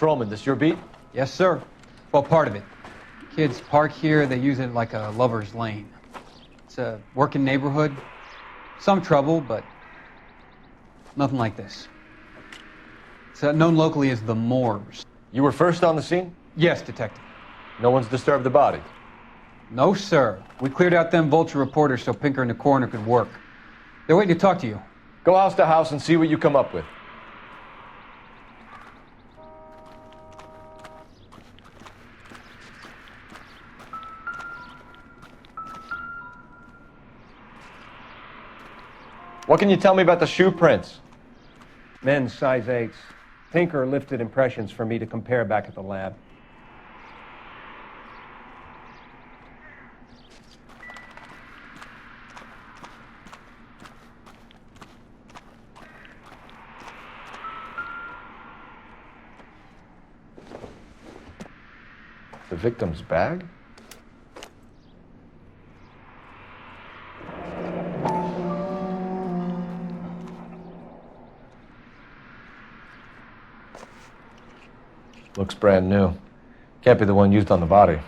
Patrolman, this your beat? Yes, sir. Well, part of it. Kids park here, they use it like a lover's lane. It's a working neighborhood. Some trouble, but nothing like this. It's known locally as the Moors. You were first on the scene? Yes, detective. No one's disturbed the body? No, sir. We cleared out them vulture reporters so Pinker and the coroner could work. They're waiting to talk to you. Go house to house and see what you come up with. What can you tell me about the shoe prints? Men's size 8s. Pinker lifted impressions for me to compare back at the lab. The victim's bag? Looks brand new. Can't be the one used on the body.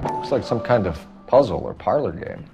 Looks like some kind of puzzle or parlor game.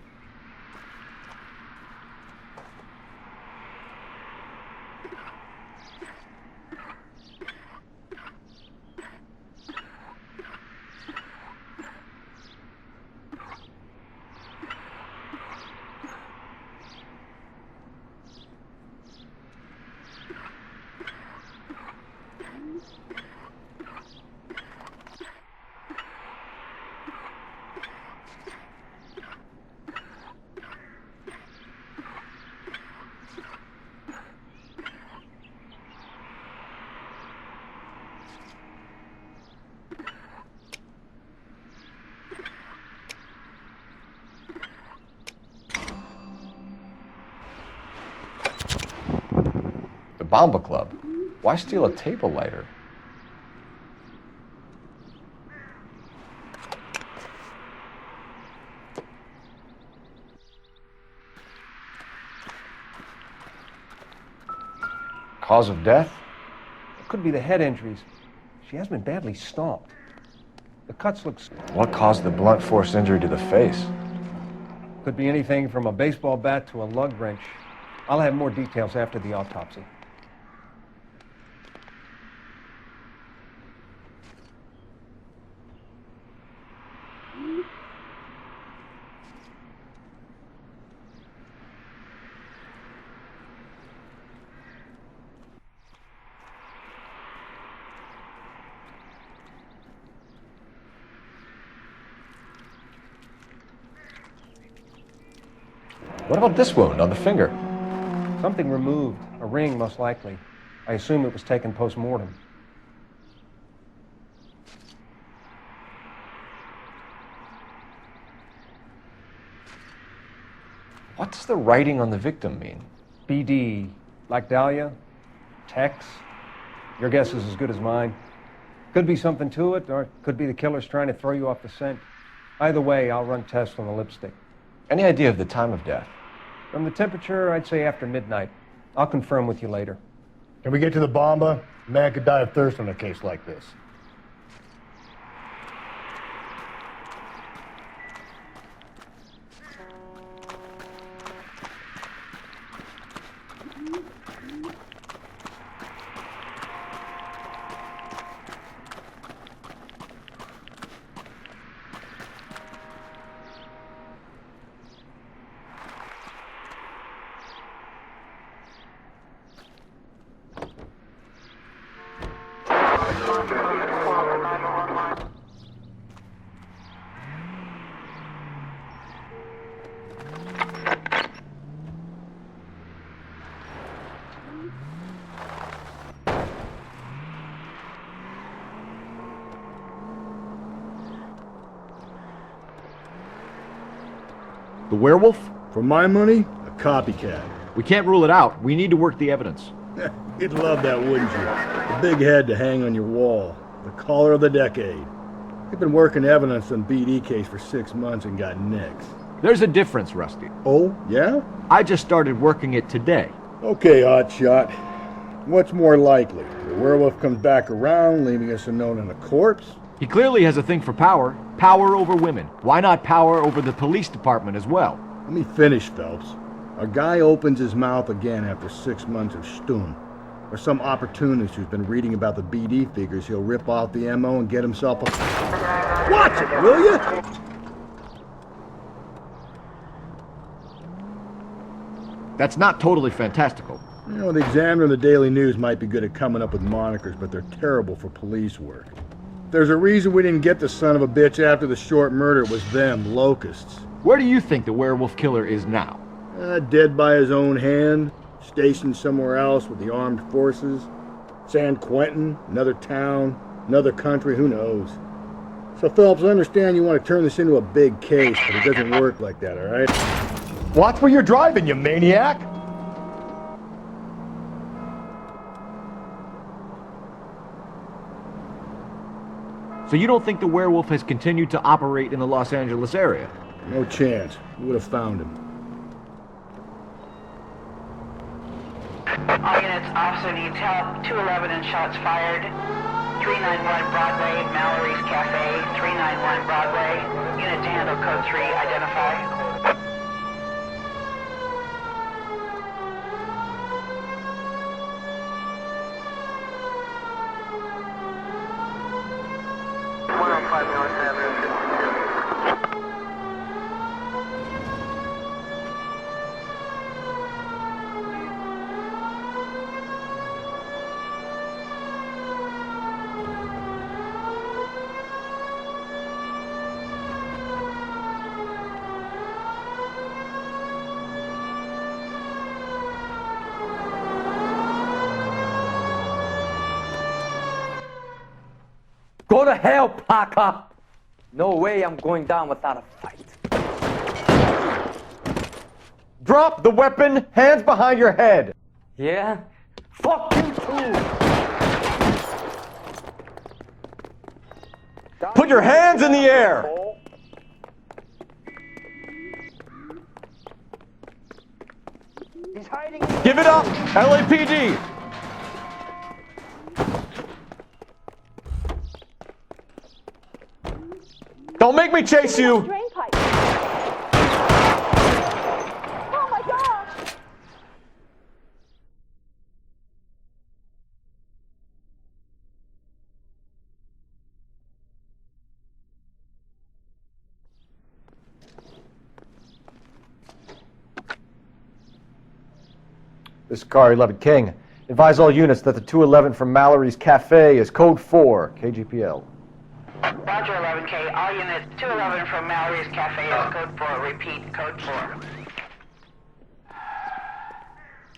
Bomba Club. Why steal a table lighter? Cause of death? It could be the head injuries. She has been badly stomped. The cuts look... What caused the blunt force injury to the face? Could be anything from a baseball bat to a lug wrench. I'll have more details after the autopsy. What about this wound on the finger? Something removed. A ring, most likely. I assume it was taken post-mortem. What does the writing on the victim mean? BD. Like Dahlia? Tex? Your guess is as good as mine. Could be something to it, or it could be the killer's trying to throw you off the scent. Either way, I'll run tests on the lipstick. Any idea of the time of death? From the temperature, I'd say after midnight. I'll confirm with you later. Can we get to the bomba? A man could die of thirst in a case like this. The werewolf? For my money, a copycat. We can't rule it out. We need to work the evidence. You'd love that, wouldn't you? The big head to hang on your wall. The caller of the decade. You've been working evidence on BD case for 6 months and got nicks. There's a difference, Rusty. Oh, yeah? I just started working it today. Okay, hotshot. What's more likely? The werewolf comes back around, leaving us unknown in a corpse? He clearly has a thing for power. Power over women. Why not power over the police department as well? Let me finish, Phelps. A guy opens his mouth again after 6 months of stun. Or some opportunist who's been reading about the BD figures, he'll rip off the MO and get himself a... Watch it, will you? That's not totally fantastical. You know, the Examiner and the Daily News might be good at coming up with monikers, but they're terrible for police work. There's a reason we didn't get the son of a bitch after the short murder. It was them, locusts. Where do you think the werewolf killer is now? Dead by his own hand, stationed somewhere else with the armed forces. San Quentin, another town, another country, who knows? So, Phelps, I understand you want to turn this into a big case, but it doesn't work like that, all right? Watch where you're driving, you maniac! So you don't think the werewolf has continued to operate in the Los Angeles area? No chance. We would have found him. All units, officer needs help. 211 and shots fired. 391 Broadway, Mallory's Cafe. 391 Broadway. Unit to handle code 3, identify. Go to hell, Parker! No way I'm going down without a fight. Drop the weapon, hands behind your head! Yeah? Fuck you too! Put your hands in the air! He's hiding. Give it up, LAPD! Don't make me chase you! Drain pipe. Oh my gosh! This is Car 11 King. Advise all units that the 211 from Mallory's Cafe is code 4, KGPL. Roger 11K. All units, 211 from Mallory's Cafe is code 4. Repeat, code 4.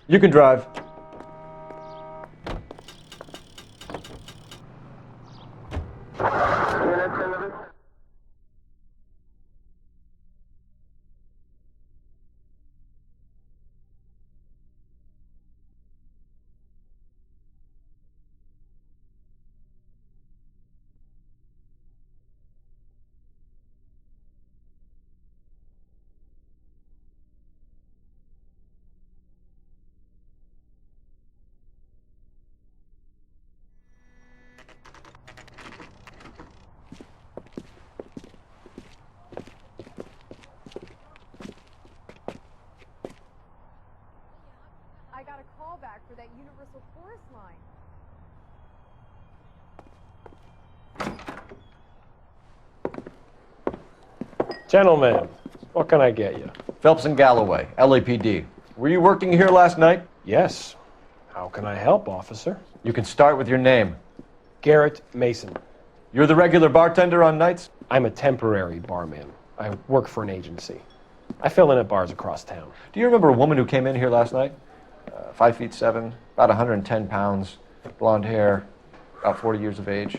You can drive. I got a call back for that Universal Forest line. Gentlemen, what can I get you? Phelps and Galloway, LAPD. Were you working here last night? Yes. How can I help, officer? You can start with your name. Garrett Mason. You're the regular bartender on nights? I'm a temporary barman. I work for an agency. I fill in at bars across town. Do you remember a woman who came in here last night? 5'7", about 110 pounds, blonde hair, about 40 years of age.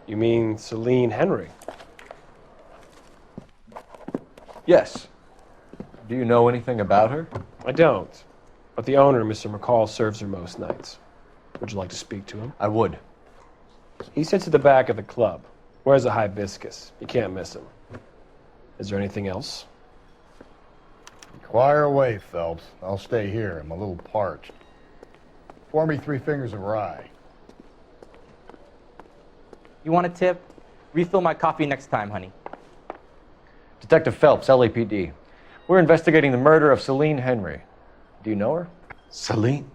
You mean Celine Henry? Yes. Do you know anything about her? I don't. But the owner, Mr. McCall, serves her most nights. Would you like to speak to him? I would. He sits at the back of the club. Wears a hibiscus. You can't miss him. Is there anything else? Inquire away, Phelps. I'll stay here. I'm a little parched. Pour me 3 fingers of rye. You want a tip? Refill my coffee next time, honey. Detective Phelps, LAPD. We're investigating the murder of Celine Henry. Do you know her? Celine?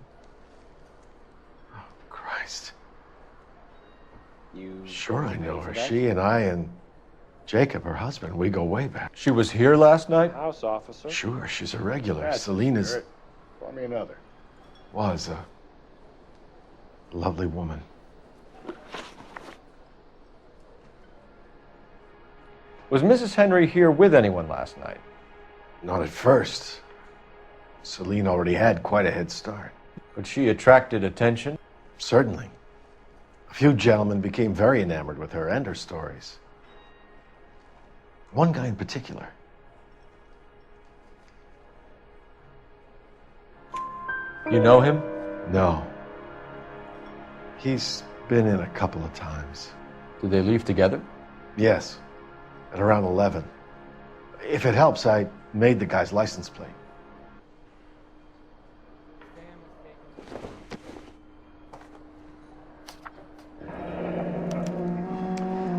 Oh, Christ. You Sure I know her. She and I and Jacob, her husband, we go way back. She was here last night? House officer. Sure, she's a regular. That's Celine the is... spirit. Pour me another. was a lovely woman. Was Mrs. Henry here with anyone last night? Not at first. Celine already had quite a head start. But she attracted attention? Certainly. A few gentlemen became very enamored with her and her stories. One guy in particular. You know him? No. He's been in a couple of times. Did they leave together? Yes. At around 11. If it helps, I made the guy's license plate.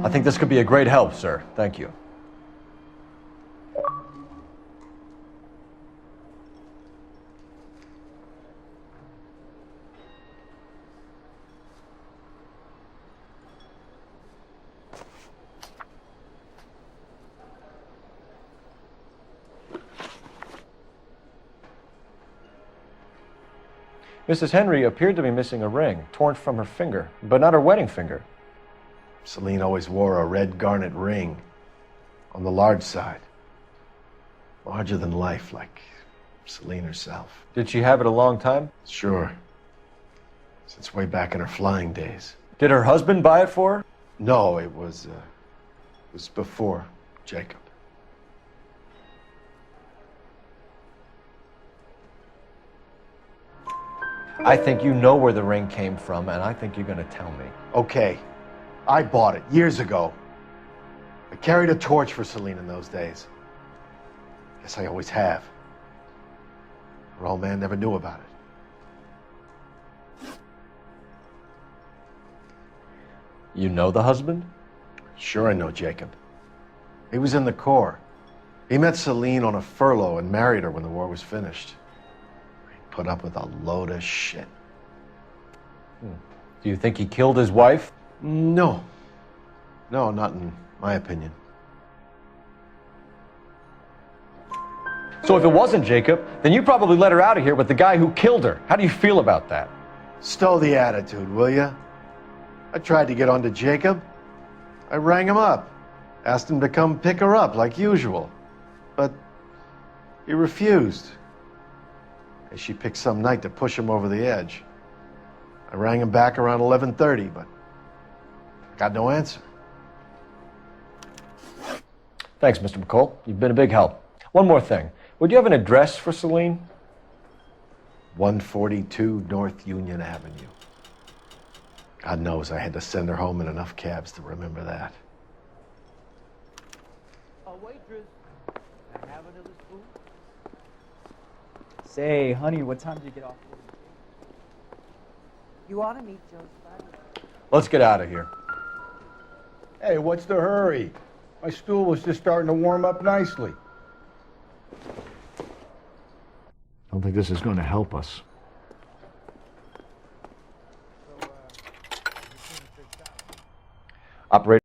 I think this could be a great help, sir. Thank you. Mrs. Henry appeared to be missing a ring, torn from her finger, but not her wedding finger. Celine always wore a red garnet ring on the large side. Larger than life, like Celine herself. Did she have it a long time? Sure. Since way back in her flying days. Did her husband buy it for her? No, it was before Jacob. I think you know where the ring came from, and I think you're going to tell me. Okay. I bought it years ago. I carried a torch for Celine in those days. Guess I always have. Her old man never knew about it. You know the husband? Sure I know Jacob. He was in the Corps. He met Celine on a furlough and married her when the war was finished. He put up with a load of shit. Do you think he killed his wife? No. No, not in my opinion. So if it wasn't Jacob, then you probably let her out of here with the guy who killed her. How do you feel about that? Stow the attitude, will ya? I tried to get onto Jacob. I rang him up. Asked him to come pick her up like usual. But he refused. And she picked some night to push him over the edge. I rang him back around 11:30, but got no answer. Thanks, Mr. McCall. You've been a big help. One more thing. Would you have an address for Celine? 142 North Union Avenue. God knows I had to send her home in enough cabs to remember that. Waitress, can I have another spoon? Say, honey, what time did you get off? You ought to meet Joseph. Let's get out of here. Hey, what's the hurry? My stool was just starting to warm up nicely. I don't think this is going to help us. Operator.